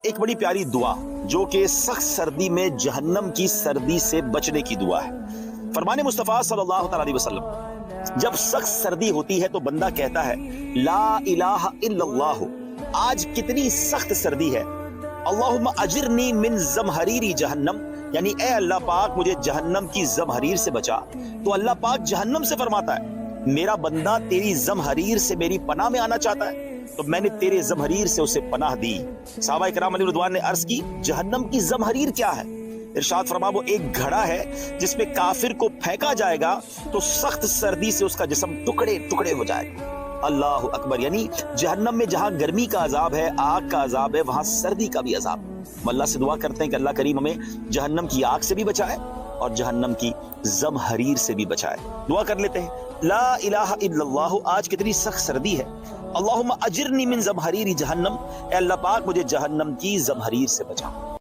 ایک بڑی پیاری دعا جو کہ سخت سردی میں جہنم کی سردی سے بچنے کی دعا ہے۔ فرمان مصطفیٰ صلی اللہ تعالی علیہ وسلم، جب سخت سردی ہوتی ہے تو بندہ کہتا ہے لا الہ الا اللہ، آج کتنی سخت سردی ہے، اللہم اجرنی من زمہریر جہنم، یعنی اے اللہ پاک مجھے جہنم کی زمہریر سے بچا۔ تو اللہ پاک جہنم سے فرماتا ہے میرا بندہ تیری زمہریر سے میری پناہ میں آنا چاہتا ہے، تو میں نے تیرے زمہریر سے اسے پناہ دی۔ صحابہ کرام علیہ رضوان نے عرض کی جہنم کی زمہریر کیا ہے؟ ارشاد فرما وہ ایک گھڑا ہے جس پہ کافر کو پھینکا جائے گا تو سخت سردی سے اس کا جسم ٹکڑے ٹکڑے ہو جائے گا۔ اللہ اکبر، یعنی جہنم میں جہاں گرمی کا عذاب ہے، آگ کا عذاب ہے، وہاں سردی کا بھی عذاب ہے۔ ہم اللہ سے دعا کرتے ہیں کہ اللہ کریم ہمیں جہنم کی آگ سے بھی بچائے اور جہنم کی زمہریر سے بھی بچائے۔ دعا کر لیتے ہیں لا الہ الا اللہ، آج کتنی سخت سردی ہے، اللہم اجرنی من زمہریر جہنم، اے اللہ پاک مجھے جہنم کی زمہریر سے بچا۔